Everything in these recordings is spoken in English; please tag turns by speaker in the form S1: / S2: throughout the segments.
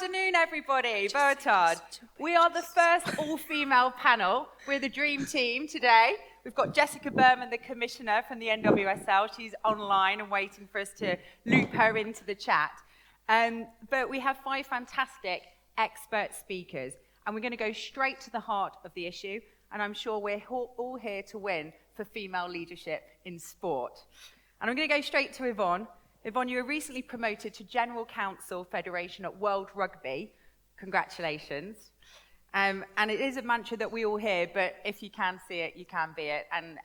S1: afternoon, everybody. Boatard. We are the first all-female panel. We're the dream team today. We've got Jessica Berman, the commissioner from the NWSL. She's online and waiting for us to loop her into the chat. But we have 5 fantastic expert speakers, and we're going to go straight to the heart of the issue, and I'm sure we're all here to win for female leadership in sport. And I'm going to go straight to Yvonne. Yvonne, you were recently promoted to General Counsel Federation at World Rugby. Congratulations. And it is a mantra that we all hear, but if you can see it, you can be it. And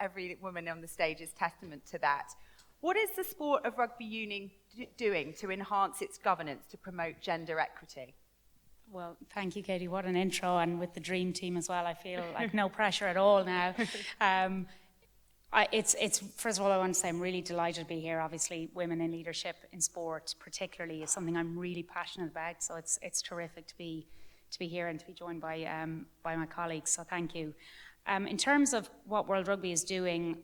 S1: every woman on the stage is testament to that. What is the sport of rugby union doing to enhance its governance to promote gender equity?
S2: Well, thank you, Katie. What an intro. And with the dream team as well, I feel like no pressure at all now. First of all, I want to say I'm really delighted to be here. Obviously, women in leadership in sport, particularly, is something I'm really passionate about. So it's terrific to be here and to be joined by my colleagues. So thank you. In terms of what World Rugby is doing,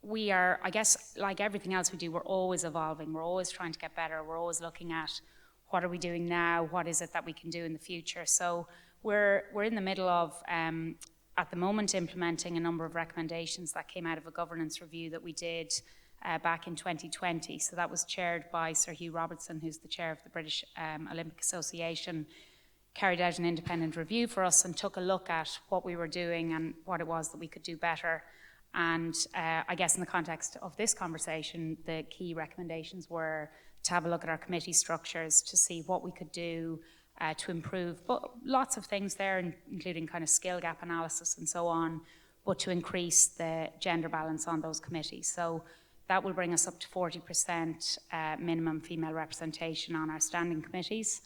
S2: we are, I guess, like everything else we do, we're always evolving. We're always trying to get better. We're always looking at what are we doing now? What is it that we can do in the future? So we're in the middle of at the moment implementing a number of recommendations that came out of a governance review that we did back in 2020. So that was chaired by Sir Hugh Robertson, who's the chair of the British Olympic Association, carried out an independent review for us and took a look at what we were doing and what it was that we could do better. And I guess in the context of this conversation, the key recommendations were to have a look at our committee structures to see what we could do to improve, but lots of things there, including kind of skill gap analysis and so on, but to increase the gender balance on those committees. So that will bring us up to 40% minimum female representation on our standing committees.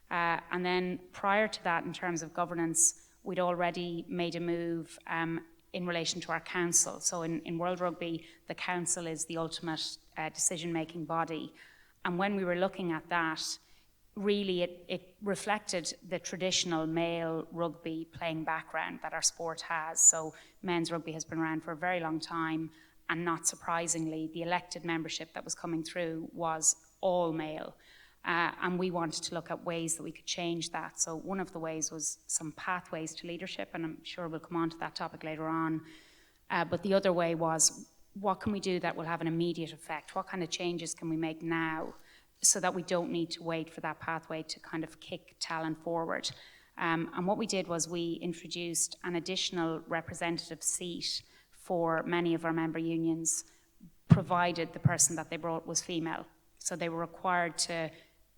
S2: And then prior to that, in terms of governance, we'd already made a move in relation to our council. So in World Rugby, the council is the ultimate decision-making body. And when we were looking at that, really it reflected the traditional male rugby playing background that our sport has. So men's rugby has been around for a very long time, and not surprisingly, the elected membership that was coming through was all male. And we wanted to look at ways that we could change that. So one of the ways was some pathways to leadership, and I'm sure we'll come on to that topic later on. But the other way was, what can we do that will have an immediate effect? What kind of changes can we make now so that we don't need to wait for that pathway to kind of kick talent forward? And what we did was we introduced an additional representative seat for many of our member unions, provided the person that they brought was female. So they were required to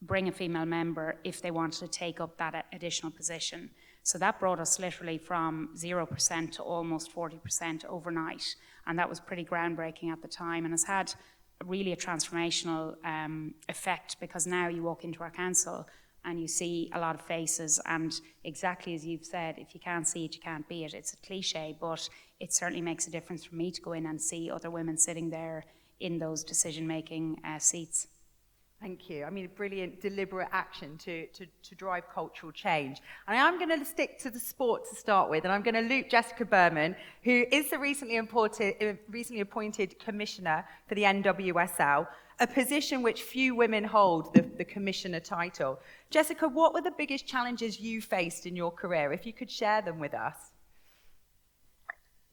S2: bring a female member if they wanted to take up that additional position. So that brought us literally from 0% to almost 40% overnight. And that was pretty groundbreaking at the time, and has had really a transformational effect, because now you walk into our council and you see a lot of faces, and exactly as you've said, if you can't see it, you can't be it. It's a cliche, but it certainly makes a difference for me to go in and see other women sitting there in those decision-making seats.
S1: Thank you. I mean, brilliant, deliberate action to drive cultural change. And I'm going to stick to the sport to start with, and I'm going to loop Jessica Berman, who is the recently appointed commissioner for the NWSL, a position which few women hold, the commissioner title. Jessica, what were the biggest challenges you faced in your career? If you could share them with us.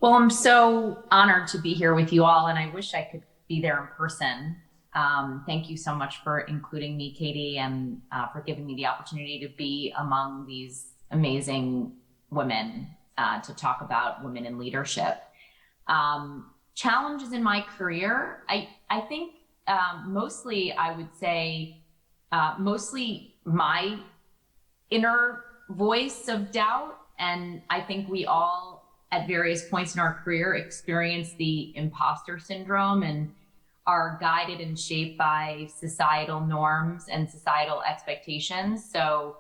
S3: Well, I'm so honored to be here with you all, and I wish I could be there in person. Thank you so much for including me, Katie, and for giving me the opportunity to be among these amazing women to talk about women in leadership. Challenges in my career, I think mostly I would say mostly my inner voice of doubt, and I think we all at various points in our career experience the imposter syndrome and are guided and shaped by societal norms and societal expectations. So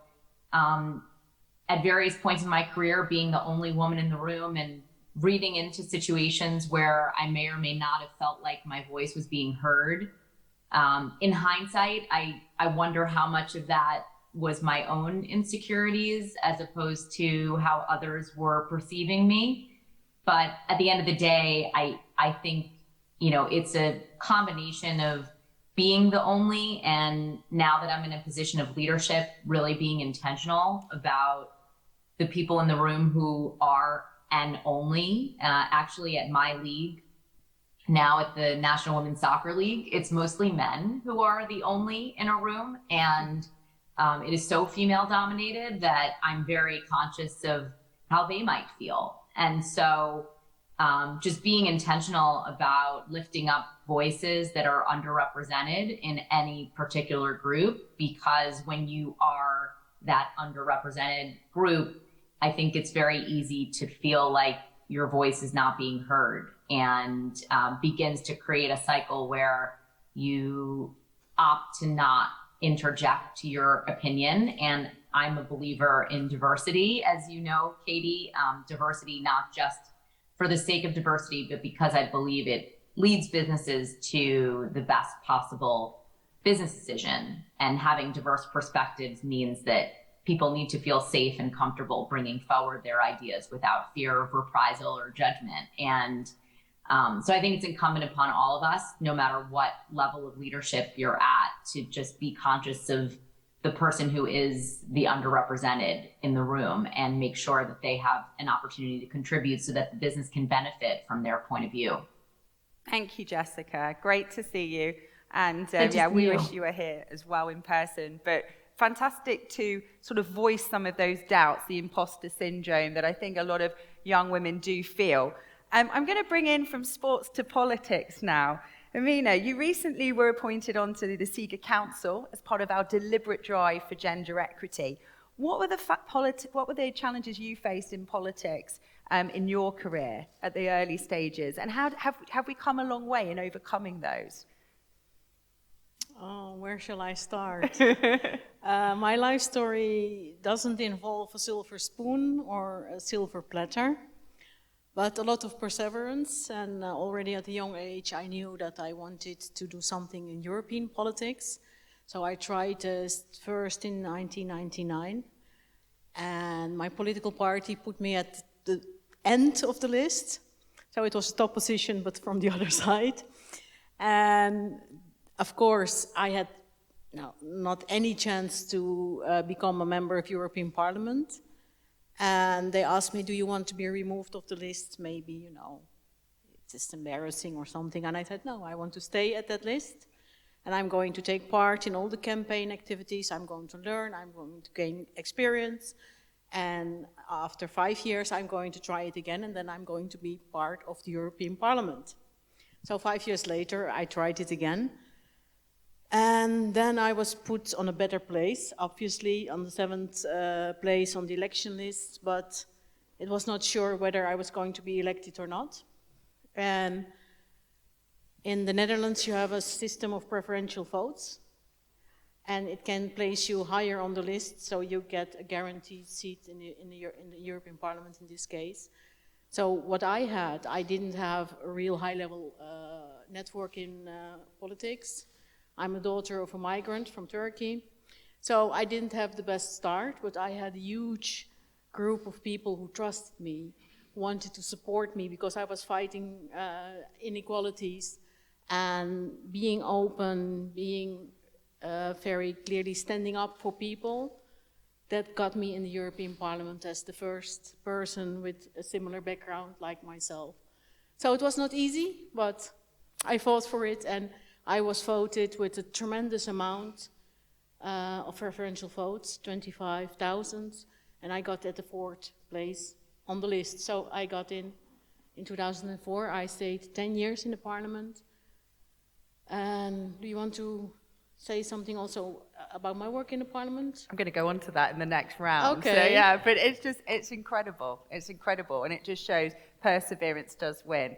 S3: at various points in my career, being the only woman in the room and reading into situations where I may or may not have felt like my voice was being heard. In hindsight, I wonder how much of that was my own insecurities as opposed to how others were perceiving me. But at the end of the day, I think, you know, it's a combination of being the only. And now that I'm in a position of leadership, really being intentional about the people in the room who are and only. Actually, at my league, now at the National Women's Soccer League, it's mostly men who are the only in a room. And it is so female dominated that I'm very conscious of how they might feel. And so just being intentional about lifting up voices that are underrepresented in any particular group, because when you are that underrepresented group, I think it's very easy to feel like your voice is not being heard, and begins to create a cycle where you opt to not interject your opinion. And I'm a believer in diversity, as you know, Katie, diversity, not just for the sake of diversity, but because I believe it leads businesses to the best possible business decision. And having diverse perspectives means that people need to feel safe and comfortable bringing forward their ideas without fear of reprisal or judgment. And so I think it's incumbent upon all of us, no matter what level of leadership you're at, to just be conscious of the person who is the underrepresented in the room and make sure that they have an opportunity to contribute so that the business can benefit from their point of view.
S1: Thank you, Jessica. Great to see you. And we wish you were here as well in person. But fantastic to sort of voice some of those doubts, the imposter syndrome that I think a lot of young women do feel. I'm going to bring in from sports to politics now. Amina, you recently were appointed onto the Sega Council as part of our deliberate drive for gender equity. What were the challenges you faced in politics in your career at the early stages, and how have we come a long way in overcoming those?
S4: Oh, where shall I start? My life story doesn't involve a silver spoon or a silver platter, but a lot of perseverance. And already at a young age, I knew that I wanted to do something in European politics. So I tried first in 1999, and my political party put me at the end of the list. So it was a top position, but from the other side. And of course, I had not any chance to become a member of European Parliament. And they asked me, do you want to be removed off the list? Maybe, it's just embarrassing or something. And I said, no, I want to stay at that list. And I'm going to take part in all the campaign activities. I'm going to learn, I'm going to gain experience. And after 5 years, I'm going to try it again. And then I'm going to be part of the European Parliament. So 5 years later, I tried it again. And then I was put on a better place, obviously on the 7th place on the election list, but it was not sure whether I was going to be elected or not. And in the Netherlands, you have a system of preferential votes, and it can place you higher on the list, so you get a guaranteed seat in the European Parliament in this case. So what I didn't have a real high-level network in politics. I'm a daughter of a migrant from Turkey, so I didn't have the best start, but I had a huge group of people who trusted me, wanted to support me because I was fighting inequalities and being open, being very clearly standing up for people. That got me in the European Parliament as the first person with a similar background like myself. So it was not easy, but I fought for it, and I was voted with a tremendous amount of preferential votes, 25,000, and I got at the 4th place on the list. So I got in 2004. I stayed 10 years in the Parliament. And do you want to say something also about my work in the Parliament?
S1: I'm going to go on to that in the next round.
S4: Okay.
S1: So yeah, but it's incredible. It's incredible, and it just shows perseverance does win.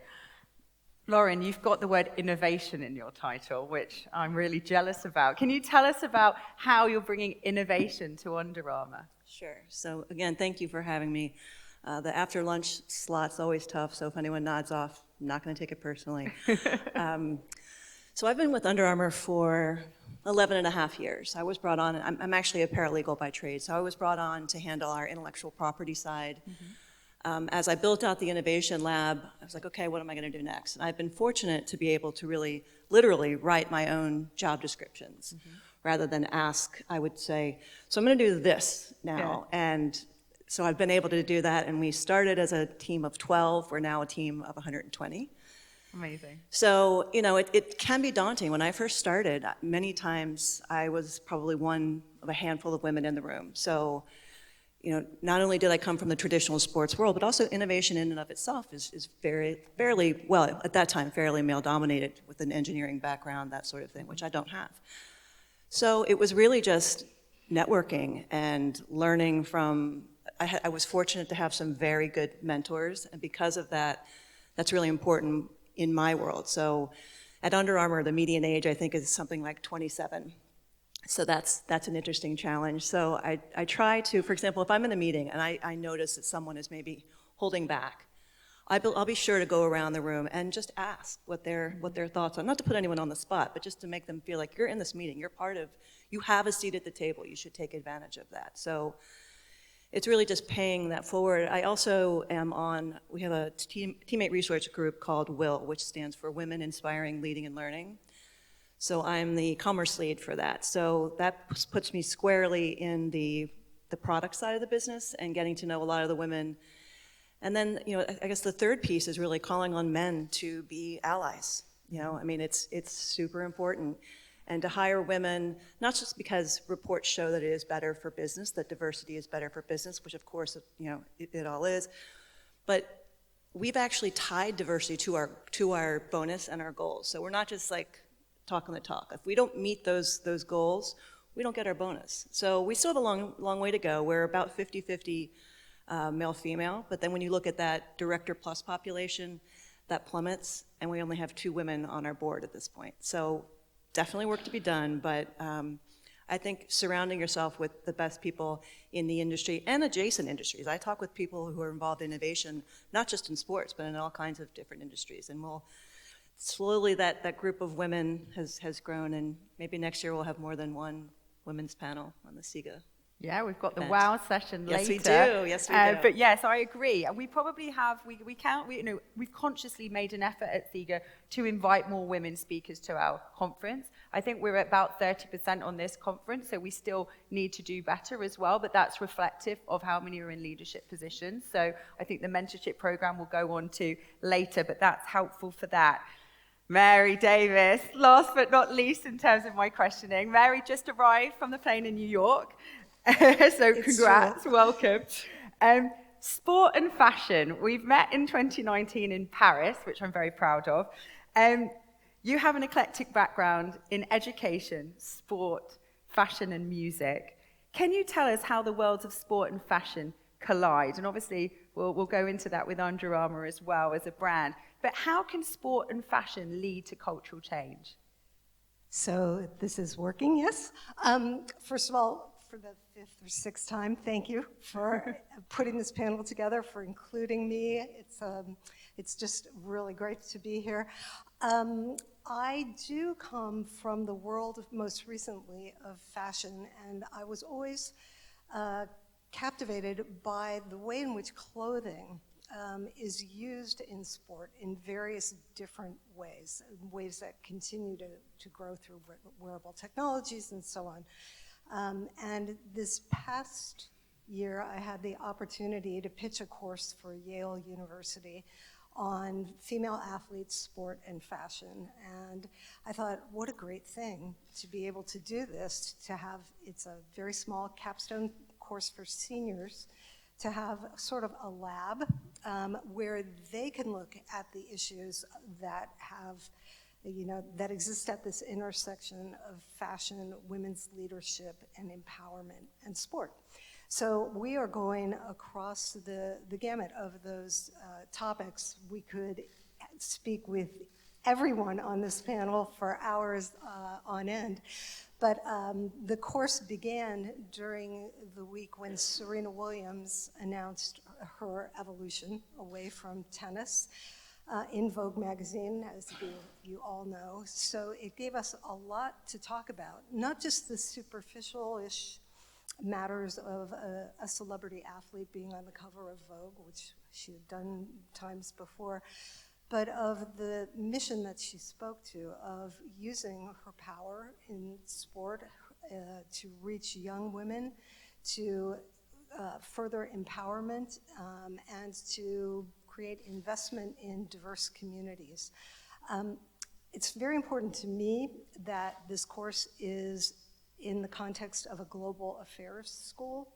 S1: Lauren, you've got the word innovation in your title, which I'm really jealous about. Can you tell us about how you're bringing innovation to Under Armour?
S5: Sure. So again, thank you for having me. The after lunch slot's always tough, so if anyone nods off, I'm not going to take it personally. So I've been with Under Armour for 11 and a half years. I was brought on, I'm actually a paralegal by trade, so I was brought on to handle our intellectual property side. As I built out the innovation lab, I was like, okay, what am I going to do next? And I've been fortunate to be able to really, literally write my own job descriptions. Rather than ask, I would say, so I'm going to do this now.
S1: Yeah.
S5: And so I've been able to do that. And we started as a team of 12. We're now a team of 120.
S1: Amazing.
S5: So, you know, it can be daunting. When I first started, many times I was probably one of a handful of women in the room. So, you know, not only did I come from the traditional sports world, but also innovation in and of itself is fairly, well, at that time, fairly male-dominated with an engineering background, that sort of thing, which I don't have. So it was really just networking and learning from, I was fortunate to have some very good mentors, and because of that, that's really important in my world. So at Under Armour, the median age, I think, is something like 27. So that's an interesting challenge. So I try to, for example, if I'm in a meeting and I notice that someone is maybe holding back, I'll be sure to go around the room and just ask what their thoughts are. Not to put anyone on the spot, but just to make them feel like you're in this meeting, you have a seat at the table, you should take advantage of that. So it's really just paying that forward. I also am we have a teammate research group called WIL, which stands for Women Inspiring, Leading, and Learning. So I'm the commerce lead for that. So that puts me squarely in the product side of the business and getting to know a lot of the women. And then, you know, I guess the third piece is really calling on men to be allies. You know, I mean, it's super important. And to hire women, not just because reports show that it is better for business, that diversity is better for business, which of course, you know, it all is, but we've actually tied diversity to our bonus and our goals. So we're not just like talking the talk. If we don't meet those goals, we don't get our bonus. So we still have a long way to go. We're about 50-50 male-female, but then when you look at that director plus population, that plummets, and we only have 2 women on our board at this point. So definitely work to be done, but I think surrounding yourself with the best people in the industry and adjacent industries. I talk with people who are involved in innovation, not just in sports, but in all kinds of different industries. And slowly that group of women has grown, and maybe next year we'll have more than one women's panel on the SIGA.
S1: Yeah, we've got the
S5: event.
S1: wow session later.
S5: Yes, we do. Yes, we do.
S1: But yes, I agree. And we probably have, we've consciously made an effort at SIGA to invite more women speakers to our conference. I think we're at about 30% on this conference, so we still need to do better as well, but that's reflective of how many are in leadership positions. So I think the mentorship program will go on to later, but that's helpful for that. Mary Davis, last but not least in terms of my questioning. Mary just arrived from the plane in New York. So congrats, welcome. Sport and fashion. We've met in 2019 in Paris, which I'm very proud of. You have an eclectic background in education, sport, fashion, and music. Can you tell us how the worlds of sport and fashion collide? And obviously, we'll go into that with Under Armour as well as a brand. But how can sport and fashion lead to cultural change?
S6: So this is working, yes. First of all, for the 5th or 6th time, thank you for putting this panel together, for including me. It's just really great to be here. I do come from the world of, most recently, of fashion, and I was always captivated by the way in which clothing is used in sport in various different ways that continue to grow through wearable technologies and so on. And this past year, I had the opportunity to pitch a course for Yale University on female athletes, sport, and fashion. And I thought, what a great thing to be able to do this, it's a very small capstone course for seniors, to have sort of a lab where they can look at the issues that that exist at this intersection of fashion, women's leadership, and empowerment, and sport. So we are going across the gamut of those topics. We could speak with everyone on this panel for hours on end. But the course began during the week when Serena Williams announced her evolution away from tennis in Vogue magazine, as you all know. So it gave us a lot to talk about, not just the superficial-ish matters of a celebrity athlete being on the cover of Vogue, which she had done times before, but of the mission that she spoke to of using her power in sport to reach young women, to further empowerment, and to create investment in diverse communities. It's very important to me that this course is in the context of a global affairs school,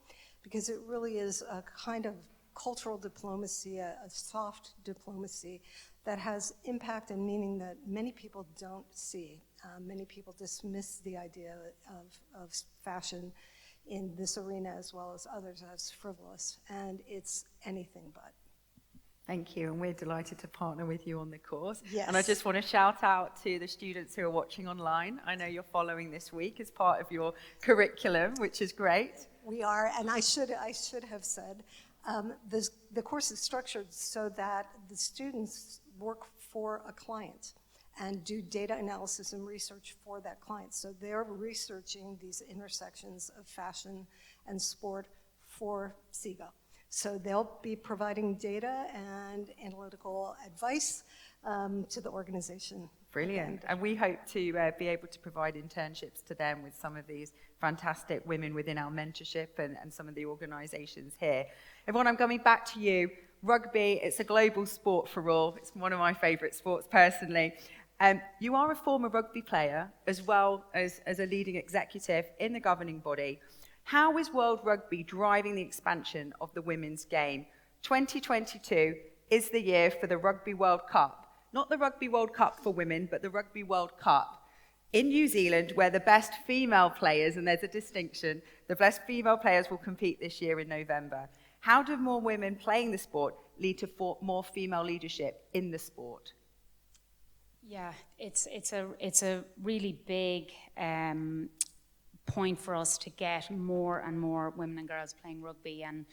S6: because it really is a kind of cultural diplomacy, a soft diplomacy that has impact and meaning that many people don't see. Many people dismiss the idea of fashion in this arena as well as others as frivolous, and it's anything but.
S1: Thank you, and we're delighted to partner with you on the course.
S6: Yes.
S1: And I just want to shout out to the students who are watching online. I know you're following this week as part of your curriculum, which is great.
S6: We are, and I should have said, the course is structured so that the students work for a client and do data analysis and research for that client. So they're researching these intersections of fashion and sport for SIGA. So they'll be providing data and analytical advice to the organization.
S1: Brilliant. And we hope to be able to provide internships to them with some of these fantastic women within our mentorship and some of the organisations here. Everyone, I'm coming back to you. Rugby, it's a global sport for all. It's one of my favourite sports personally. You are a former rugby player as well as a leading executive in the governing body. How is World Rugby driving the expansion of the women's game? 2022 is the year for the Rugby World Cup. Not the Rugby World Cup for women, but the Rugby World Cup in New Zealand, where the best female players, and there's a distinction, the best female players will compete this year in November. How do more women playing the sport lead to more female leadership in the sport?
S2: Yeah, it's a really big point for us to get more and more women and girls playing rugby, and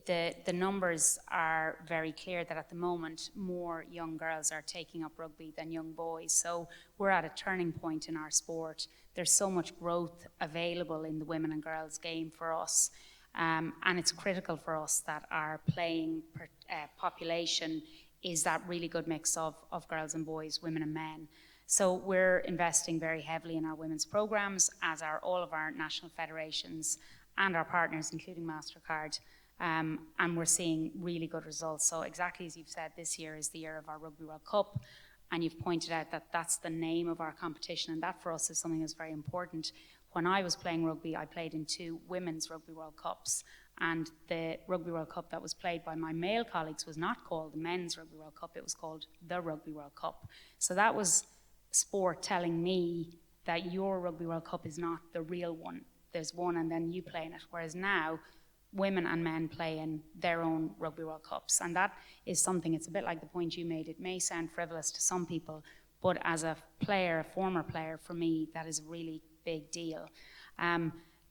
S2: the numbers are very clear that at the moment more young girls are taking up rugby than young boys. So we're at a turning point in our sport. There's so much growth available in the women and girls game for us, and it's critical for us that our playing population is that really good mix of girls and boys, women and men. So we're investing very heavily in our women's programs, as are all of our national federations and our partners, including MasterCard. And we're seeing really good results. So exactly as you've said, this year is the year of our Rugby World Cup, and you've pointed out that that's the name of our competition, and that for us is something that's very important. When I was playing rugby, I played in 2 women's Rugby World Cups, and the Rugby World Cup that was played by my male colleagues was not called the Men's Rugby World Cup, it was called the Rugby World Cup. So that was sport telling me that your Rugby World Cup is not the real one. There's one and then you play in it, whereas now women and men play in their own Rugby World Cups, and that is something, it's a bit like the point you made, it may sound frivolous to some people, but as a player, a former player, for me, that is a really big deal.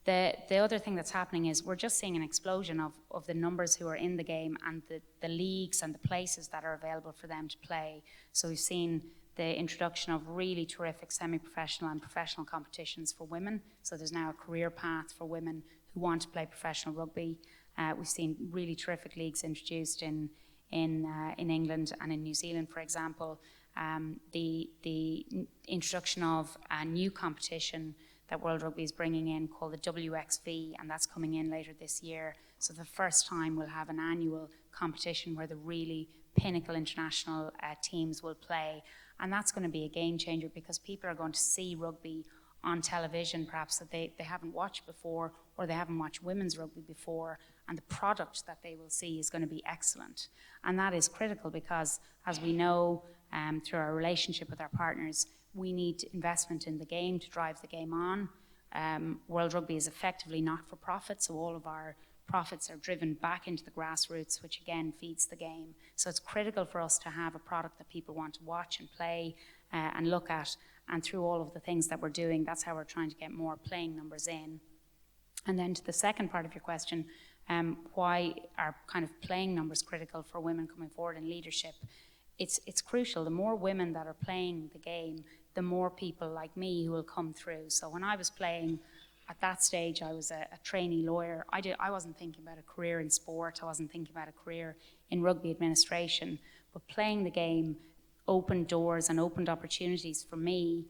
S2: The other thing that's happening is we're just seeing an explosion of the numbers who are in the game and the leagues and the places that are available for them to play. So we've seen the introduction of really terrific semi-professional and professional competitions for women. So there's now a career path for women who want to play professional rugby. We've seen really terrific leagues introduced in England and in New Zealand, for example. The introduction of a new competition that World Rugby is bringing in called the WXV, and that's coming in later this year. So the first time we'll have an annual competition where the really pinnacle international teams will play. And that's going to be a game changer because people are going to see rugby on television perhaps that they haven't watched before, or they haven't watched women's rugby before, and the product that they will see is going to be excellent. And that is critical because, as we know through our relationship with our partners, we need investment in the game to drive the game on. World Rugby is effectively not for profit, so all of our profits are driven back into the grassroots, which again feeds the game. So it's critical for us to have a product that people want to watch and play and look at. And through all of the things that we're doing, that's how we're trying to get more playing numbers in. And then to the second part of your question, why are kind of playing numbers critical for women coming forward in leadership? It's crucial. The more women that are playing the game, the more people like me who will come through. So when I was playing, at that stage, I was a trainee lawyer. I wasn't thinking about a career in sport. I wasn't thinking about a career in rugby administration. But playing the game opened doors and opened opportunities for me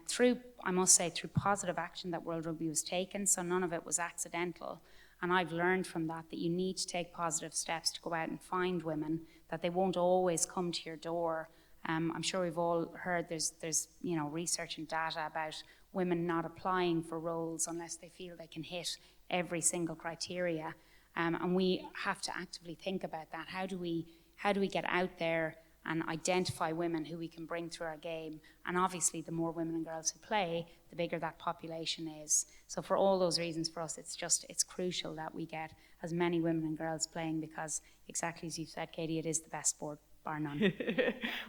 S2: through, I must say, through positive action that World Rugby was taking. So none of it was accidental. And I've learned from that you need to take positive steps to go out and find women, that they won't always come to your door. I'm sure we've all heard there's research and data about women not applying for roles unless they feel they can hit every single criteria. And we have to actively think about that. How do we get out there and identify women who we can bring through our game? And obviously, the more women and girls who play, the bigger that population is. So for all those reasons, for us, it's crucial that we get as many women and girls playing, because exactly as you said, Katie, it is the best sport, bar none.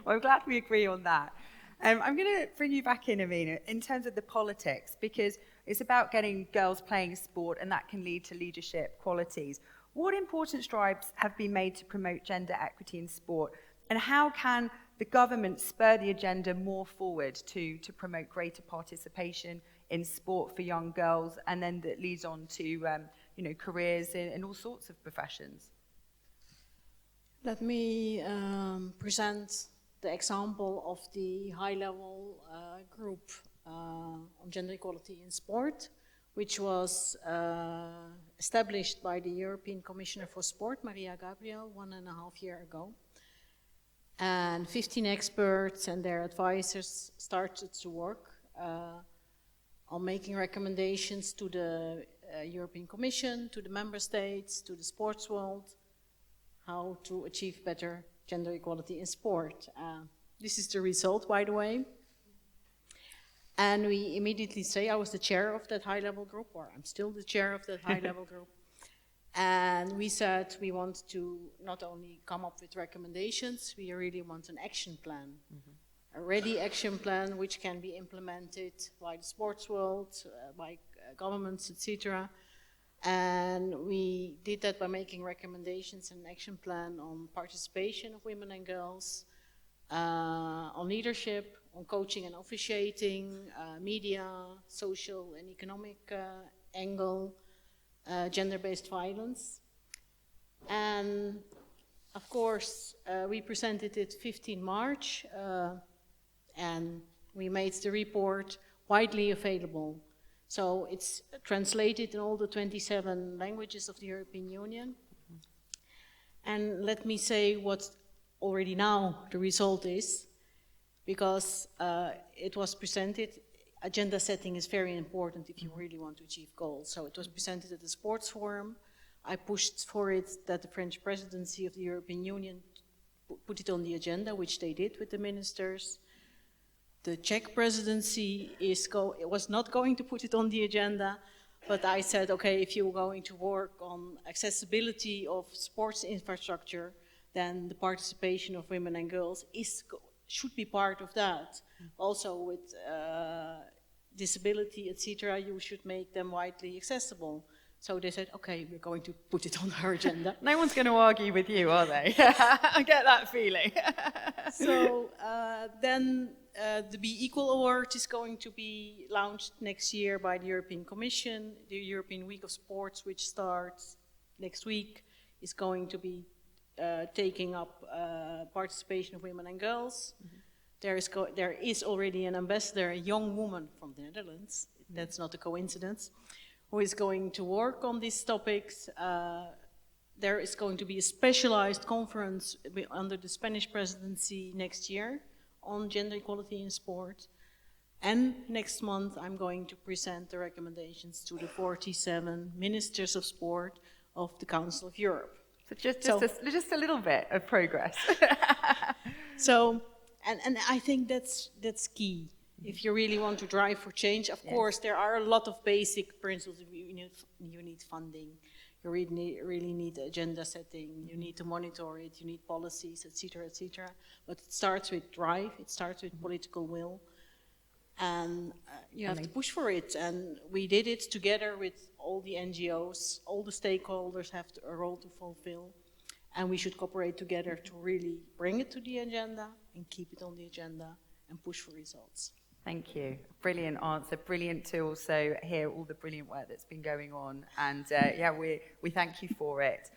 S1: Well, I'm glad we agree on that. I'm going to bring you back in, Amina, in terms of the politics, because it's about getting girls playing sport, and that can lead to leadership qualities. What important strides have been made to promote gender equity in sport, and how can the government spur the agenda more forward to promote greater participation in sport for young girls, and then that leads on to careers in all sorts of professions?
S4: Let me present the example of the high-level group on gender equality in sport, which was established by the European Commissioner for Sport, Maria Gabriel, 1.5 years ago. And 15 experts and their advisors started to work on making recommendations to the European Commission, to the member states, to the sports world, how to achieve better gender equality in sport. This is the result, by the way. And we immediately say, I was the chair of that high-level group, or I'm still the chair of that high-level group. And we said we want to not only come up with recommendations, we really want an action plan. A ready action plan which can be implemented by the sports world, by governments, etc. And we did that by making recommendations and an action plan on participation of women and girls, on leadership, on coaching and officiating, media, social and economic angle, gender-based violence. And of course, we presented it 15 March, and we made the report widely available. So it's translated in all the 27 languages of the European Union. And let me say what already now the result is, because it was presented. Agenda setting is very important if you really want to achieve goals. So it was presented at the Sports Forum. I pushed for it that the French presidency of the European Union put it on the agenda, which they did with the ministers. The Czech presidency was not going to put it on the agenda, but I said, okay, if you're going to work on accessibility of sports infrastructure, then the participation of women and girls should be part of that. Also with disability, etc., you should make them widely accessible. So they said, okay, we're going to put it on our agenda.
S1: No one's going to argue with you, are they? I get that feeling.
S4: So then the Be Equal Award is going to be launched next year by the European Commission. The European Week of Sports, which starts next week, is going to be taking up participation of women and girls. Mm-hmm. There is already an ambassador, a young woman from the Netherlands, that's not a coincidence, who is going to work on these topics. There is going to be a specialized conference under the Spanish presidency next year on gender equality in sport. And next month I'm going to present the recommendations to the 47 ministers of sport of the Council of Europe.
S1: So just a little bit of progress.
S4: So, and I think that's key. If you really want to drive for change, of course, there are a lot of basic principles. You need funding, you really need agenda setting, you need to monitor it, you need policies, etc., etc. But it starts with drive, it starts with political will, and you have to push for it. And we did it together with all the NGOs, all the stakeholders have a role to fulfill, and we should cooperate together to really bring it to the agenda and keep it on the agenda and push for results.
S1: Thank you. Brilliant answer. Brilliant to also hear all the brilliant work that's been going on. And yeah, we thank you for it.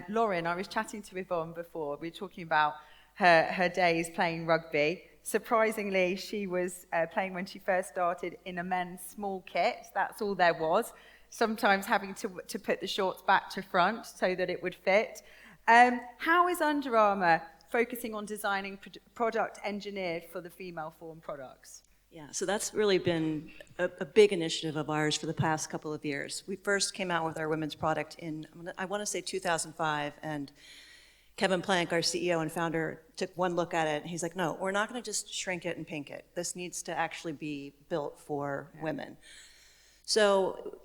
S1: Lauren, I was chatting to Yvonne before. We were talking about her days playing rugby. Surprisingly, she was playing when she first started in a men's small kit. That's all there was. Sometimes having to put the shorts back to front so that it would fit. How is Under Armour focusing on designing product engineered for the female form products?
S5: Yeah, so that's really been a big initiative of ours for the past couple of years. We first came out with our women's product in, I want to say 2005, and Kevin Plank, our CEO and founder, took one look at it, and he's like, no, we're not going to just shrink it and pink it. This needs to actually be built for women. So,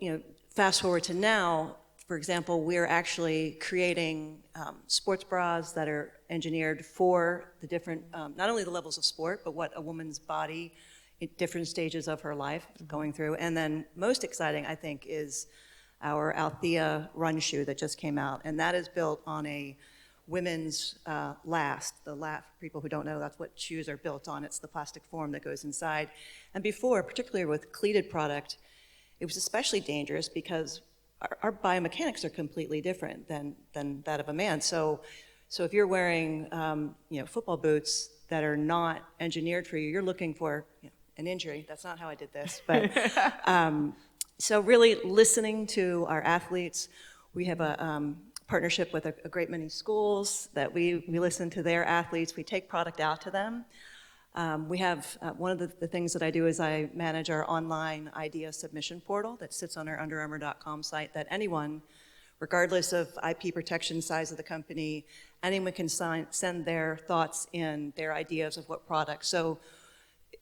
S5: fast forward to now, for example, we're actually creating sports bras that are engineered for the different, not only the levels of sport, but what a woman's body at different stages of her life going through. And then most exciting, I think, is our Althea run shoe that just came out. And that is built on a women's last. The last, for people who don't know, that's what shoes are built on. It's the plastic form that goes inside. And before, particularly with cleated product, it was especially dangerous because our biomechanics are completely different than that of a man. So if you're wearing football boots that are not engineered for you, you're looking for an injury. That's not how I did this. But so really listening to our athletes. We have a partnership with a great many schools that we listen to their athletes. We take product out to them. We have one of the things that I do is I manage our online idea submission portal that sits on our underarmour.com site that anyone, regardless of IP protection, size of the company, anyone can send their thoughts in, their ideas of what products. So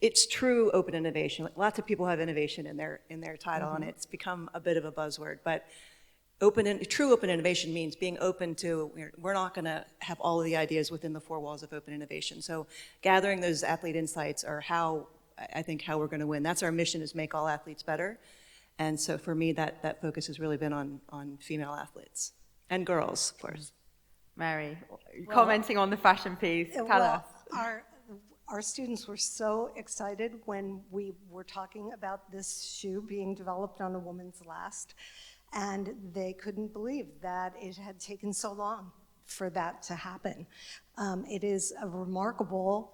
S5: it's true open innovation. Lots of people have innovation in their title, and it's become a bit of a buzzword. But true open innovation means being open to, we're not going to have all of the ideas within the four walls of open innovation. So gathering those athlete insights are I think how we're going to win. That's our mission, is make all athletes better. And so for me, that focus has really been on female athletes and girls, of course.
S1: Mary, commenting on the fashion piece, tell us.
S6: Our students were so excited when we were talking about this shoe being developed on a woman's last, and they couldn't believe that it had taken so long for that to happen. It is a remarkable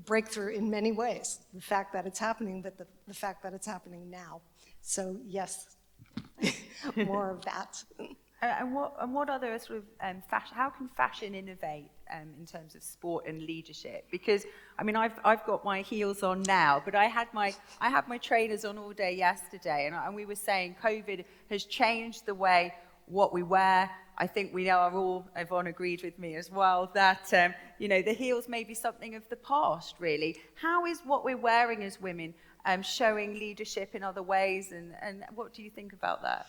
S6: breakthrough in many ways, the fact that it's happening, but the fact that it's happening now. So yes, more of that.
S1: And what other sort of fashion? How can fashion innovate in terms of sport and leadership? Because I mean, I've got my heels on now, but I had my trainers on all day yesterday, and we were saying COVID has changed the way what we wear. I think we are all, Yvonne agreed with me as well, that the heels may be something of the past. Really, how is what we're wearing as women showing leadership in other ways, and what do you think about that?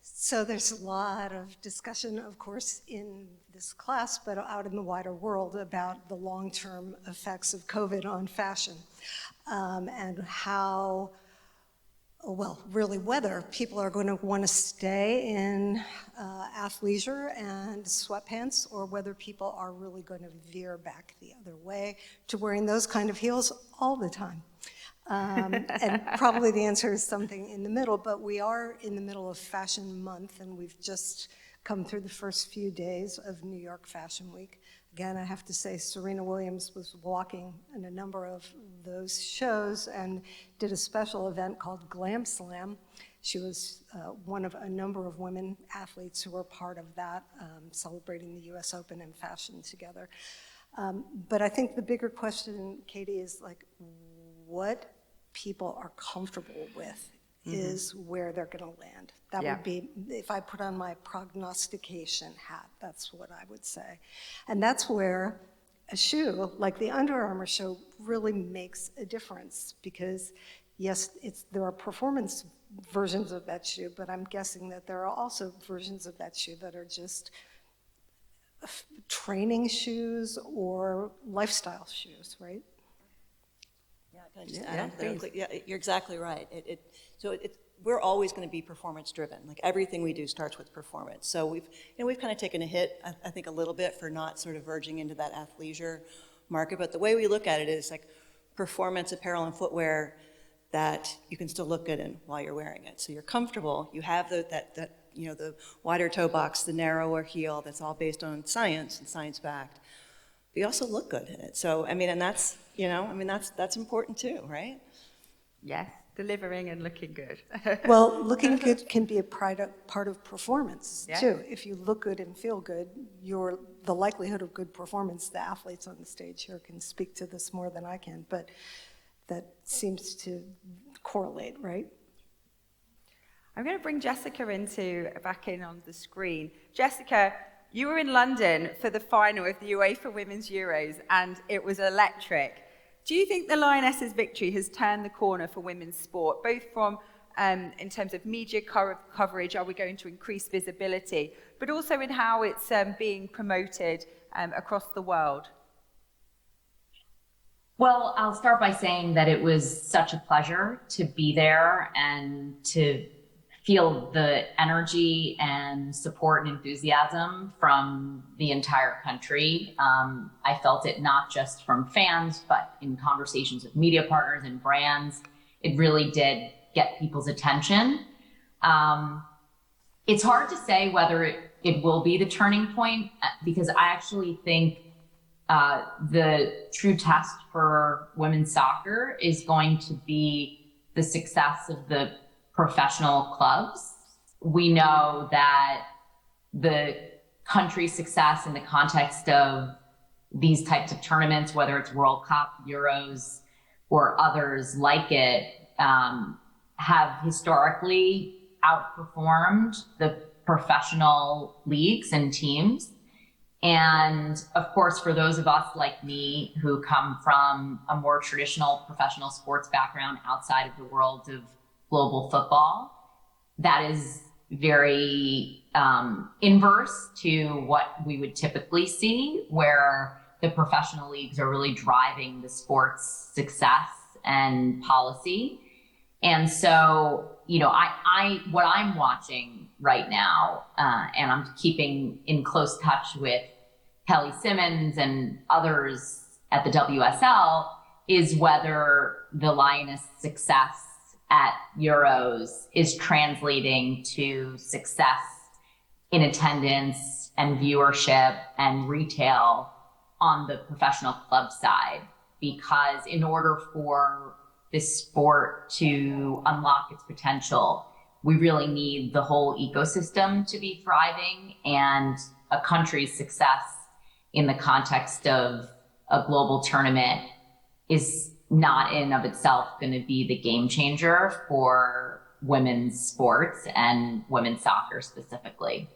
S6: So there's a lot of discussion, of course, in this class, but out in the wider world about the long-term effects of COVID on fashion, and how, really whether people are going to want to stay in athleisure and sweatpants, or whether people are really going to veer back the other way to wearing those kind of heels all the time. And probably the answer is something in the middle, but we are in the middle of Fashion Month, and we've just come through the first few days of New York Fashion Week. Again, I have to say Serena Williams was walking in a number of those shows and did a special event called Glam Slam. She was one of a number of women athletes who were part of that, celebrating the US Open and fashion together. But I think the bigger question, Katie, is like, what people are comfortable with is where they're going to land. That would be, if I put on my prognostication hat, that's what I would say. And that's where a shoe like the Under Armour shoe really makes a difference, because yes, there are performance versions of that shoe, but I'm guessing that there are also versions of that shoe that are just training shoes or lifestyle shoes, right?
S5: Yeah, can I just add on to that real quick? Yeah, you're exactly right. We're always going to be performance driven. Like everything we do starts with performance. So we've kind of taken a hit, I think, a little bit for not sort of verging into that athleisure market. But the way we look at it is like, performance apparel and footwear that you can still look good in while you're wearing it. So you're comfortable, you have the wider toe box, the narrower heel, that's all based on science and science-backed. But you also look good in it. So, I mean, and that's, that's important too, right?
S1: Yes, delivering and looking good.
S6: Well, looking good can be a part of performance
S1: Yeah.
S6: too. If you look good and feel good, the likelihood of good performance, the athletes on the stage here can speak to this more than I can, but that seems to correlate, right?
S1: I'm going to bring Jessica back in on the screen. Jessica, you were in London for the final of the UEFA Women's Euros, and it was electric. Do you think the Lionesses' victory has turned the corner for women's sport, both from in terms of media coverage, are we going to increase visibility, but also in how it's being promoted across the world?
S3: Well, I'll start by saying that it was such a pleasure to be there and to feel the energy and support and enthusiasm from the entire country. I felt it not just from fans, but in conversations with media partners and brands. It really did get people's attention. It's hard to say whether it will be the turning point, because I actually think the true test for women's soccer is going to be the success of the professional clubs. We know that the country's success in the context of these types of tournaments, whether it's World Cup, Euros, or others like it, have historically outperformed the professional leagues and teams. And of course, for those of us like me who come from a more traditional professional sports background outside of the world of global football, that is very inverse to what we would typically see, where the professional leagues are really driving the sport's success and policy. And so, what I'm watching right now, and I'm keeping in close touch with Kelly Simmons and others at the WSL, is whether the Lioness' success at Euros is translating to success in attendance and viewership and retail on the professional club side. Because in order for this sport to unlock its potential, we really need the whole ecosystem to be thriving, and a country's success in the context of a global tournament is not in of itself going to be the game changer for women's sports and women's soccer specifically.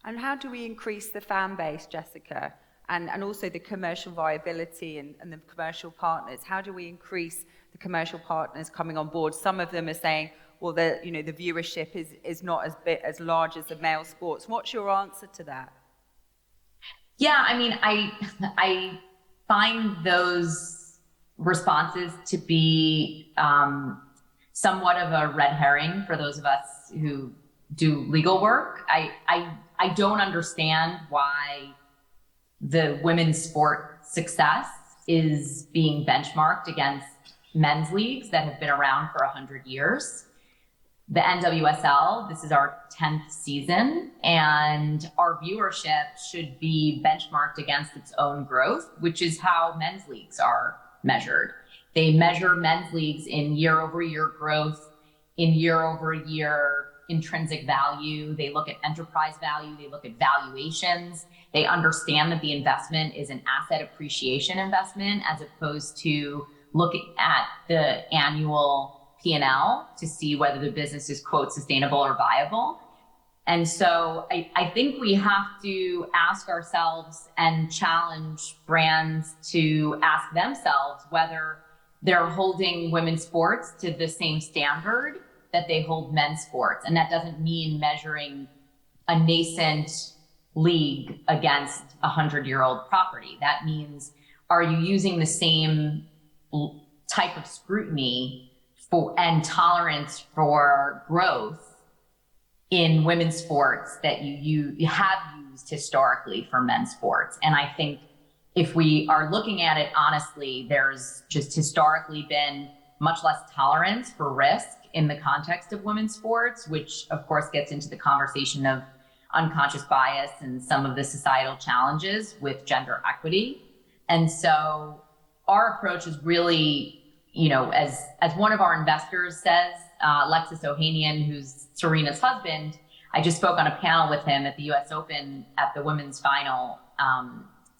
S1: And how do we increase the fan base, Jessica, and also the commercial viability and the commercial partners? How do we increase the commercial partners coming on board? Some of them are saying, well, the viewership is not as large as the male sports. What's your answer to that?
S3: Yeah, I mean, I find those responses to be somewhat of a red herring for those of us who do legal work. I don't understand why the women's sport success is being benchmarked against men's leagues that have been around for 100 years. The NWSL, this is our 10th season, and our viewership should be benchmarked against its own growth, which is how men's leagues are measured. They measure men's leagues in year-over-year growth, in year-over-year intrinsic value. They look at enterprise value. They look at valuations. They understand that the investment is an asset appreciation investment, as opposed to looking at the annual P&L to see whether the business is, quote, sustainable or viable. And so I think we have to ask ourselves and challenge brands to ask themselves whether they're holding women's sports to the same standard that they hold men's sports. And that doesn't mean measuring a nascent league against a 100-year-old property. That means, are you using the same type of scrutiny and tolerance for growth in women's sports that you have used historically for men's sports? And I think if we are looking at it honestly, there's just historically been much less tolerance for risk in the context of women's sports, which of course gets into the conversation of unconscious bias and some of the societal challenges with gender equity. And so our approach is really, you know, as one of our investors says, Alexis Ohanian, who's Serena's husband, I just spoke on a panel with him at the US Open at the women's final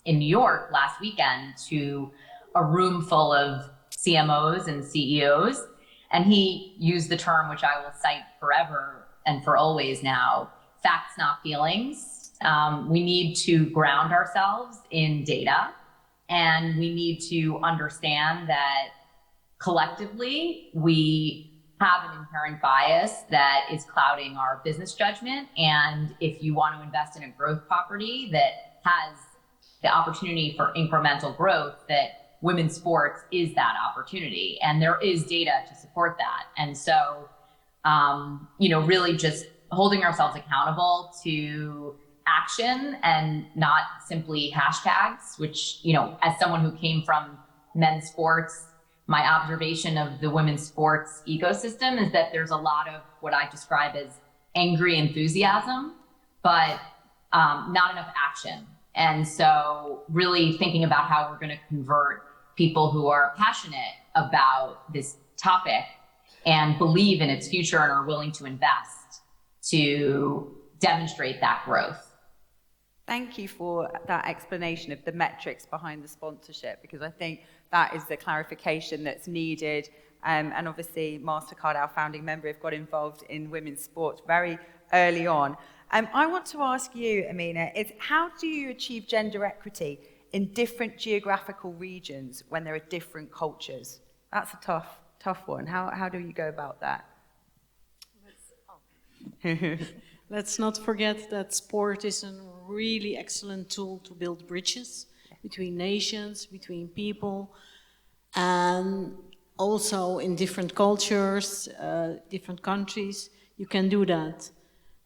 S3: in New York last weekend to a room full of CMOs and CEOs. And he used the term, which I will cite forever and for always now, facts, not feelings. We need to ground ourselves in data, and we need to understand that collectively we have an inherent bias that is clouding our business judgment. And if you want to invest in a growth property that has the opportunity for incremental growth, that women's sports is that opportunity. And there is data to support that. And so, you know, really just holding ourselves accountable to action and not simply hashtags, which, you know, as someone who came from men's sports, my observation of the women's sports ecosystem is that there's a lot of what I describe as angry enthusiasm, but not enough action. And so really thinking about how we're going to convert people who are passionate about this topic and believe in its future and are willing to invest to demonstrate that growth.
S1: Thank you for that explanation of the metrics behind the sponsorship, because I think that is the clarification that's needed. And obviously, MasterCard, our founding member, have got involved in women's sports very early on. I want to ask you, Amina, is how do you achieve gender equity in different geographical regions when there are different cultures? That's a tough one. How do you go about that?
S4: Let's not forget that sport is a really excellent tool to build bridges between nations, between people, and also in different cultures, different countries, you can do that.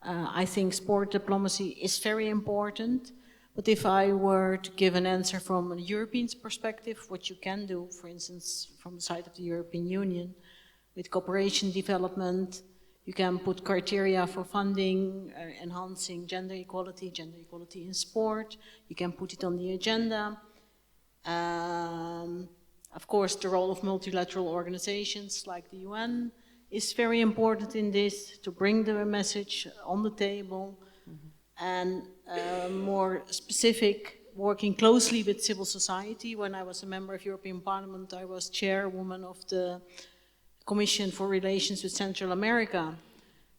S4: I think sport diplomacy is very important, but if I were to give an answer from a European perspective, what you can do, for instance, from the side of the European Union, with cooperation development, you can put criteria for funding, enhancing gender equality in sport. You can put it on the agenda. Of course, the role of multilateral organizations like the UN is very important in this, to bring the message on the table. And more specific, working closely with civil society. When I was a member of European Parliament, I was chairwoman of the Commission for Relations with Central America.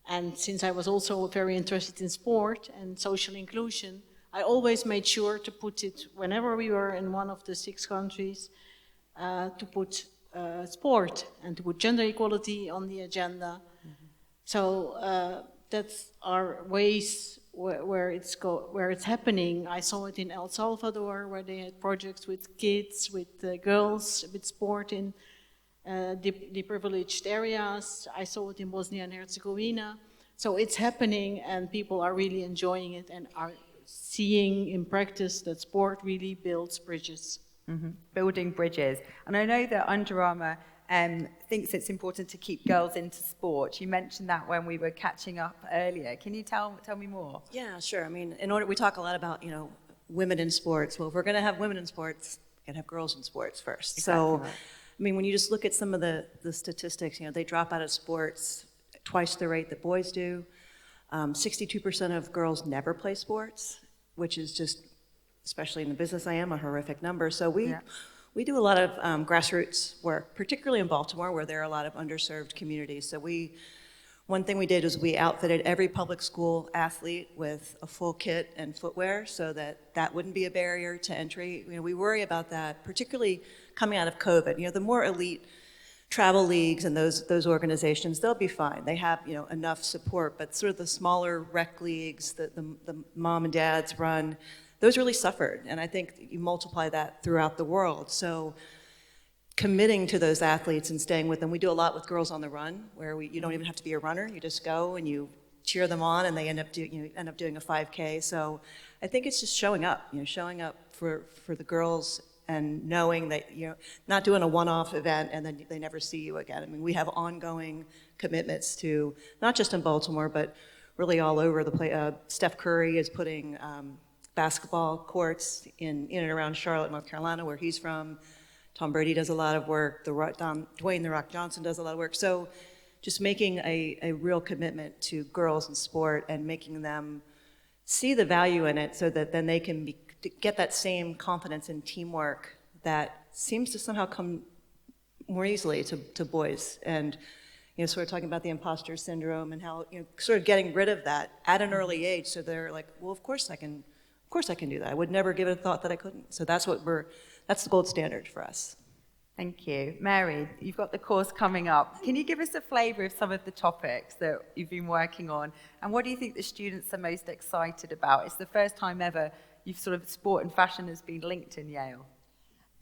S4: And since I was also very interested in sport and social inclusion, I always made sure to put it, whenever we were in one of the 6 countries, to put sport and to put gender equality on the agenda. So that's our ways where it's happening. I saw it in El Salvador, where they had projects with kids, with girls, with sport in deprivileged areas. I saw it in Bosnia and Herzegovina. So it's happening, and people are really enjoying it and are seeing in practice that sport really builds bridges.
S1: Building bridges. And I know that Under Armour thinks it's important to keep girls into sport. You mentioned that when we were catching up earlier. Can you tell me more?
S5: Yeah, sure. I mean, we talk a lot about, you know, women in sports. Well, if we're going to have women in sports, we got to have girls in sports first.
S1: Exactly
S5: so,
S1: right.
S5: I mean, when you just look at some of the statistics, you know, they drop out of sports twice the rate that boys do. 62% of girls never play sports, which is just, especially in the business I am, a horrific number. So we do a lot of grassroots work, particularly in Baltimore, where there are a lot of underserved communities. So one thing we did is we outfitted every public school athlete with a full kit and footwear so that wouldn't be a barrier to entry. You know, we worry about that, particularly coming out of COVID. You know, the more elite travel leagues and those organizations, they'll be fine. They have, you know, enough support, but sort of the smaller rec leagues that the mom and dads run, those really suffered. And I think you multiply that throughout the world. So committing to those athletes and staying with them. We do a lot with Girls on the Run, where you don't even have to be a runner. You just go and you cheer them on, and they end up doing a 5K. So I think it's just showing up for the girls, and knowing that, not doing a one-off event and then they never see you again. I mean, we have ongoing commitments to, not just in Baltimore, but really all over the place. Steph Curry is putting basketball courts in and around Charlotte, North Carolina, where he's from. Tom Brady does a lot of work. Dwayne "The Rock" Johnson does a lot of work. So just making a real commitment to girls in sport and making them see the value in it so that then they can get that same confidence in teamwork that seems to somehow come more easily to boys. And sort of talking about the imposter syndrome and how, sort of getting rid of that at an early age, so they're like, well, of course I can do that. I would never give it a thought that I couldn't. So that's the gold standard for us.
S1: Thank you. Mary, you've got the course coming up. Can you give us a flavour of some of the topics that you've been working on? And what do you think the students are most excited about? It's the first time ever sport and fashion has been linked in Yale.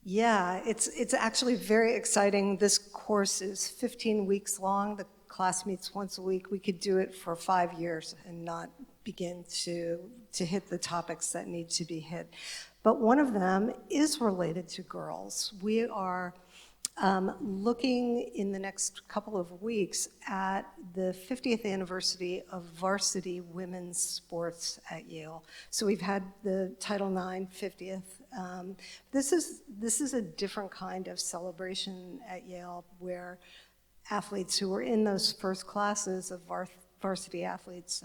S6: Yeah, it's actually very exciting. This course is 15 weeks long. The class meets once a week. We could do it for 5 years and not begin to hit the topics that need to be hit. But one of them is related to girls. We are looking in the next couple of weeks at the 50th anniversary of varsity women's sports at Yale. So we've had the Title IX 50th. This is a different kind of celebration at Yale, where athletes who were in those first classes of varsity athletes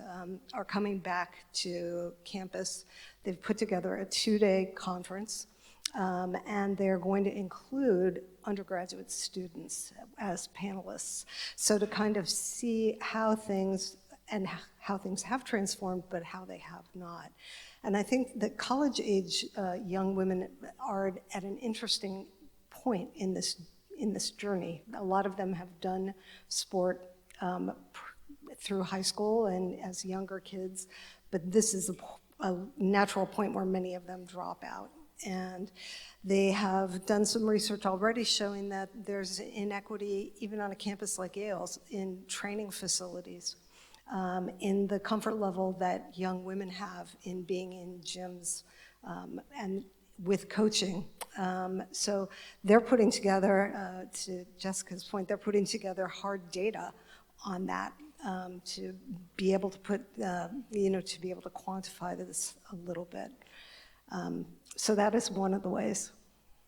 S6: are coming back to campus. They've put together a 2-day conference, and they're going to include undergraduate students as panelists. So to kind of see how things have transformed, but how they have not. And I think that college-age young women are at an interesting point in this journey. A lot of them have done sport through high school and as younger kids, but this is a natural point where many of them drop out. And they have done some research already showing that there's inequity, even on a campus like Yale's, in training facilities, in the comfort level that young women have in being in gyms and with coaching. So they're putting together, to Jessica's point, they're putting together hard data on that to be able to to be able to quantify this a little bit. So that is one of the ways.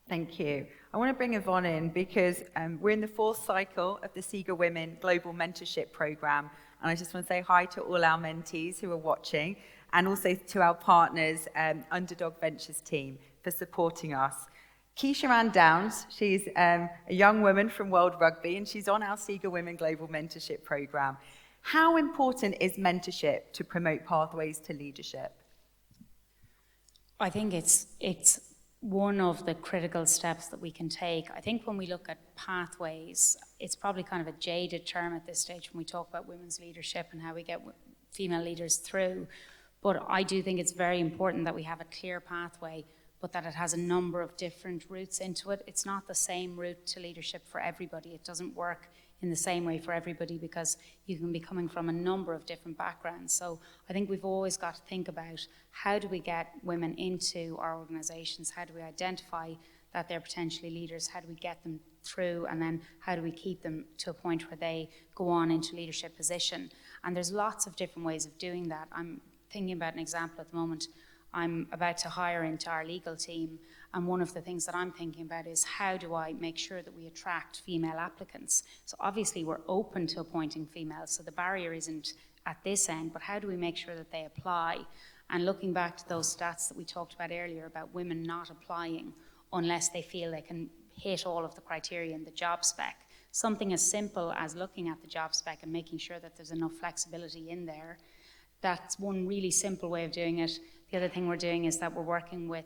S1: Thank you. I want to bring Yvonne in because we're in the 4th cycle of the SIGA Women Global Mentorship Program. And I just want to say hi to all our mentees who are watching, and also to our partners, Underdog Ventures team, for supporting us. Keisha Ann Downs, she's a young woman from World Rugby, and she's on our SIGA Women Global Mentorship Program. How important is mentorship to promote pathways to leadership?
S2: I think it's one of the critical steps that we can take. I think when we look at pathways, it's probably kind of a jaded term at this stage when we talk about women's leadership and how we get female leaders through. But I do think it's very important that we have a clear pathway, but that it has a number of different routes into it. It's not the same route to leadership for everybody. It doesn't work in the same way for everybody because you can be coming from a number of different backgrounds. So I think we've always got to think about how do we get women into our organizations? How do we identify that they're potentially leaders? How do we get them through? And then how do we keep them to a point where they go on into leadership position? And there's lots of different ways of doing that. I'm thinking about an example at the moment. I'm about to hire into our legal team, and one of the things that I'm thinking about is how do I make sure that we attract female applicants? So obviously we're open to appointing females, so the barrier isn't at this end, but how do we make sure that they apply? And looking back to those stats that we talked about earlier about women not applying unless they feel they can hit all of the criteria in the job spec, something as simple as looking at the job spec and making sure that there's enough flexibility in there. That's one really simple way of doing it. The other thing we're doing is that we're working with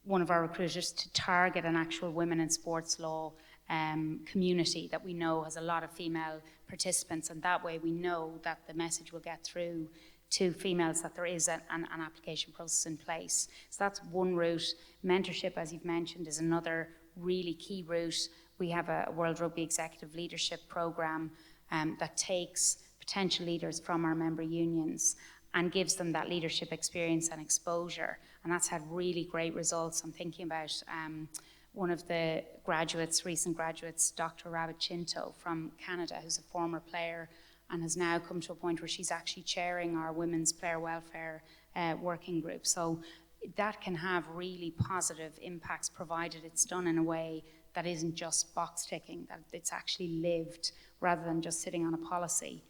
S2: one of our recruiters to target an actual women in sports law community that we know has a lot of female participants, and that way we know that the message will get through to females that there is an application process in place. So that's one route. Mentorship, as you've mentioned, is another really key route. We have a World Rugby Executive Leadership Program that takes potential leaders from our member unions and gives them that leadership experience and exposure. and that's had really great results. I'm thinking about one of the graduates, recent graduates, Dr. Rabbit Chinto from Canada, who's a former player and has now come to a point where she's actually chairing our women's player welfare working group. So that can have really positive impacts, provided it's done in a way that isn't just box ticking, that it's actually lived rather than just sitting on a policy.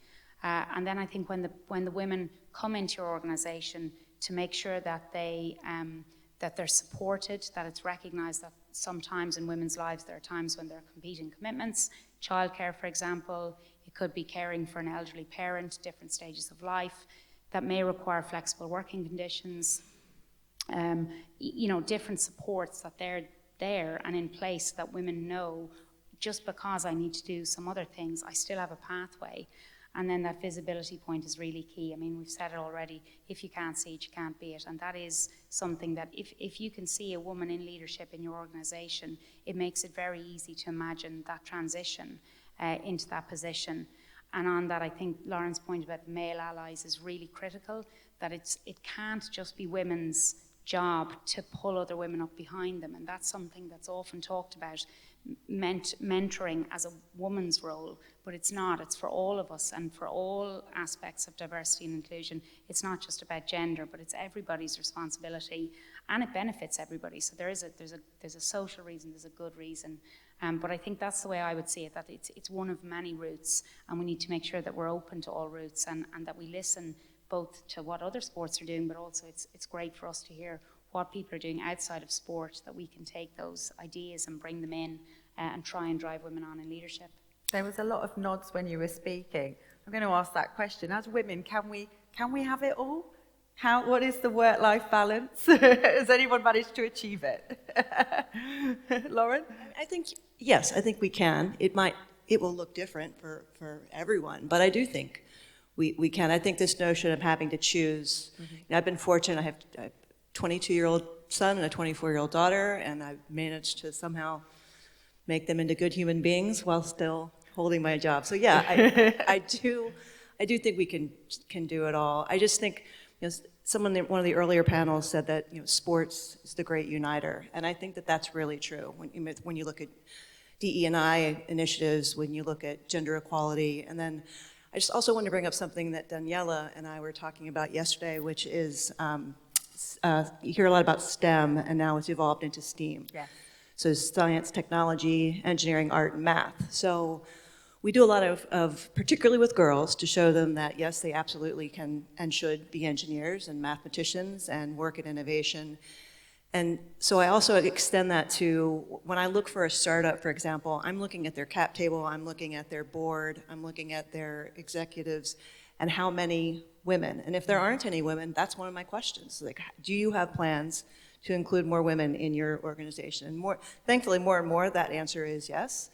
S2: And then I think when the women come into your organisation, to make sure that that they're supported, that it's recognised that sometimes in women's lives there are times when there are competing commitments, childcare, for example. It could be caring for an elderly parent, different stages of life that may require flexible working conditions. Different supports that they're there and in place, that women know, just because I need to do some other things, I still have a pathway. And then that visibility point is really key. I mean, we've said it already, if you can't see it, you can't be it. And that is something that if you can see a woman in leadership in your organisation, it makes it very easy to imagine that transition into that position. And on that, I think Lauren's point about male allies is really critical, that it can't just be women's job to pull other women up behind them. And that's something that's often talked about, mentoring as a woman's role, but it's not. It's for all of us and for all aspects of diversity and inclusion. It's not just about gender, but it's everybody's responsibility, and it benefits everybody. So there's a social reason, there's a good reason. But I think that's the way I would see it, that it's one of many routes, and we need to make sure that we're open to all routes, and that we listen both to what other sports are doing, but also it's great for us to hear what people are doing outside of sport, that we can take those ideas and bring them in and try and drive women on in leadership.
S1: There was a lot of nods when you were speaking. I'm going to ask that question. As women, can we have it all? What is the work-life balance? Has anyone managed to achieve it? Lauren?
S5: I think, yes, I think we can. It will look different for everyone, but I do think we can. I think this notion of having to choose, I've been fortunate. I have a 22-year-old son and a 24-year-old daughter, and I've managed to somehow make them into good human beings while still holding my job. So yeah, I do think we can do it all. I just think, one of the earlier panels said that sports is the great uniter, and I think that that's really true. When you look at DE&I initiatives, when you look at gender equality, and then I just also want to bring up something that Daniela and I were talking about yesterday, which is you hear a lot about STEM, and now it's evolved into STEAM.
S1: Yeah.
S5: So science, technology, engineering, art, and math. So we do a lot of, particularly with girls, to show them that yes, they absolutely can and should be engineers and mathematicians and work at innovation. And so I also extend that to, when I look for a startup, for example, I'm looking at their cap table, I'm looking at their board, I'm looking at their executives, and how many women. And if there aren't any women, that's one of my questions. Like, do you have plans to include more women in your organization? And thankfully, more and more, that answer is yes.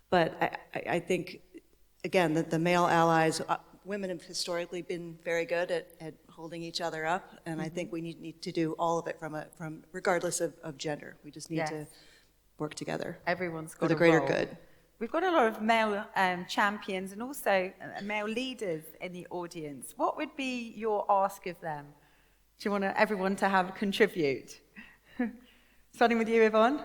S5: But I think, again, that the male allies, women have historically been very good at holding each other up, and I think we need to do all of it from regardless of gender. We just need to work together.
S1: Everyone's got
S5: for the
S1: a
S5: greater
S1: role.
S5: good.
S1: We've got a lot of male champions and also male leaders in the audience. What would be your ask of them? Do you want everyone to contribute? Starting with you, Yvonne.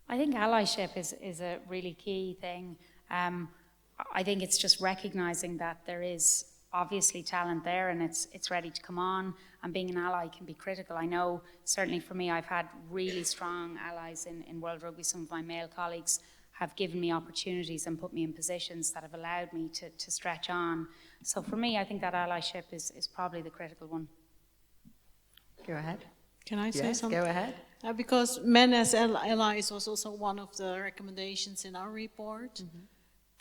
S2: I think allyship is a really key thing. I think it's just recognizing that there is obviously talent there and it's ready to come on, and being an ally can be critical. I know, certainly for me, I've had really strong allies in World Rugby. Some of my male colleagues have given me opportunities and put me in positions that have allowed me to stretch on. So for me, I think that allyship is probably the critical one.
S1: Go ahead.
S4: Can I say something?
S1: Go ahead.
S4: Because men as allies was also one of the recommendations in our report.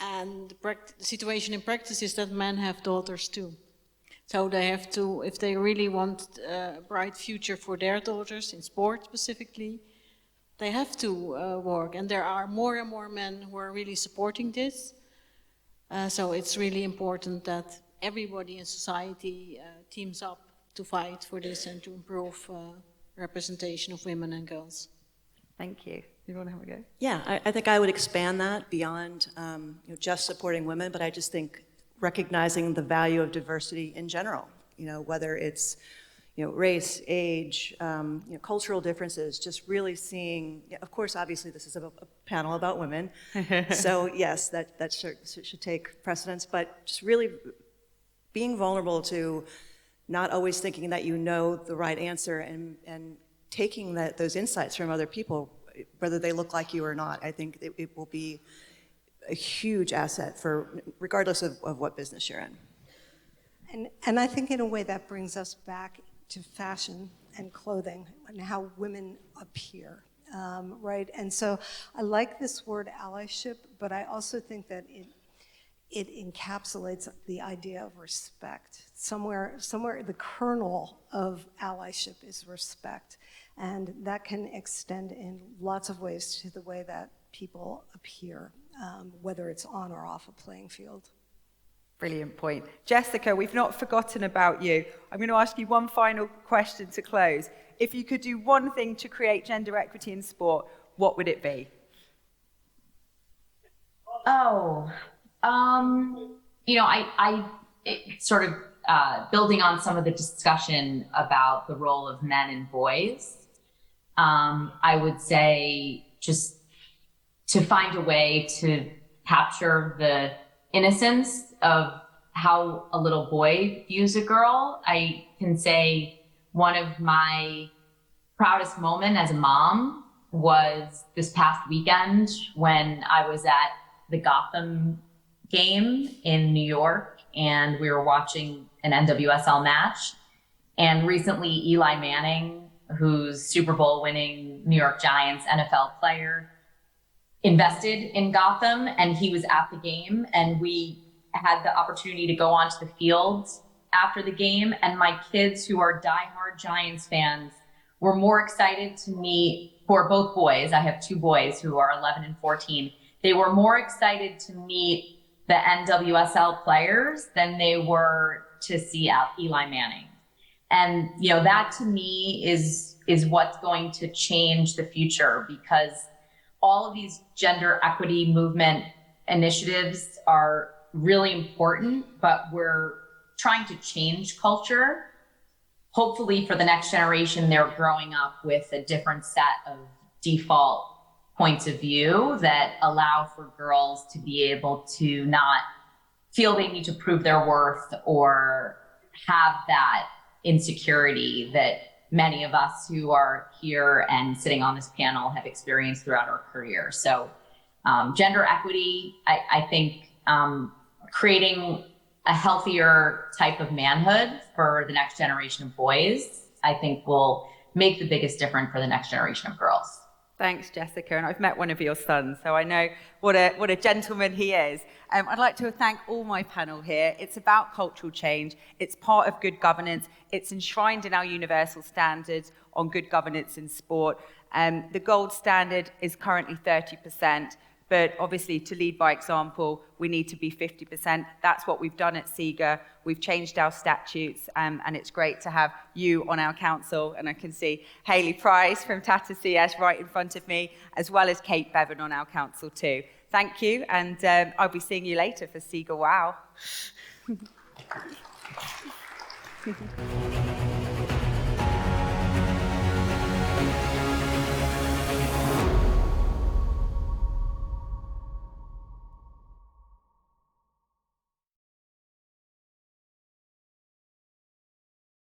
S4: And the situation in practice is that men have daughters too. So they have to, if they really want a bright future for their daughters, in sport specifically, they have to work. And there are more and more men who are really supporting this. So it's really important that everybody in society teams up to fight for this and to improve representation of women and girls.
S1: Thank you. You want to have a go?
S5: Yeah, I think I would expand that beyond just supporting women, but I just think recognizing the value of diversity in general, whether it's race, age, cultural differences, just really seeing, of course, obviously this is a panel about women, so yes, that should take precedence, but just really being vulnerable to not always thinking that you know the right answer and taking those insights from other people, whether they look like you or not. I think it will be a huge asset regardless of what business you're in.
S6: And I think in a way that brings us back to fashion and clothing and how women appear, right? And so I like this word allyship, but I also think that it encapsulates the idea of respect. Somewhere the kernel of allyship is respect, and that can extend in lots of ways to the way that people appear, whether it's on or off a playing field.
S1: Brilliant point. Jessica, we've not forgotten about you. I'm going to ask you one final question to close. If you could do one thing to create gender equity in sport, what would it be?
S3: Sort of building on some of the discussion about the role of men and boys, I would say just to find a way to capture the innocence of how a little boy views a girl. I can say one of my proudest moments as a mom was this past weekend when I was at the Gotham game in New York and we were watching an NWSL match. And recently Eli Manning, who's Super Bowl winning New York Giants NFL player, invested in Gotham, and he was at the game, and we had the opportunity to go onto the field after the game, and my kids, who are diehard Giants fans, were more excited to meet, who are both boys, I have two boys who are 11 and 14, they were more excited to meet the NWSL players than they were to see Eli Manning. And that to me is what's going to change the future, because all of these gender equity movement initiatives are really important, but we're trying to change culture. Hopefully for the next generation, they're growing up with a different set of default points of view that allow for girls to be able to not feel they need to prove their worth or have that insecurity that many of us who are here and sitting on this panel have experienced throughout our career. So gender equity, I think creating a healthier type of manhood for the next generation of boys, I think will make the biggest difference for the next generation of girls.
S1: Thanks, Jessica. And I've met one of your sons, so I know what a gentleman he is. I'd like to thank all my panel here. It's about cultural change. It's part of good governance. It's enshrined in our universal standards on good governance in sport. The gold standard is currently 30%. But obviously, to lead by example, we need to be 50%. That's what we've done at SIGA. We've changed our statutes, and it's great to have you on our council. And I can see Hayley Price from Tata CS right in front of me, as well as Kate Bevan on our council too. Thank you, and I'll be seeing you later for SIGA Wow.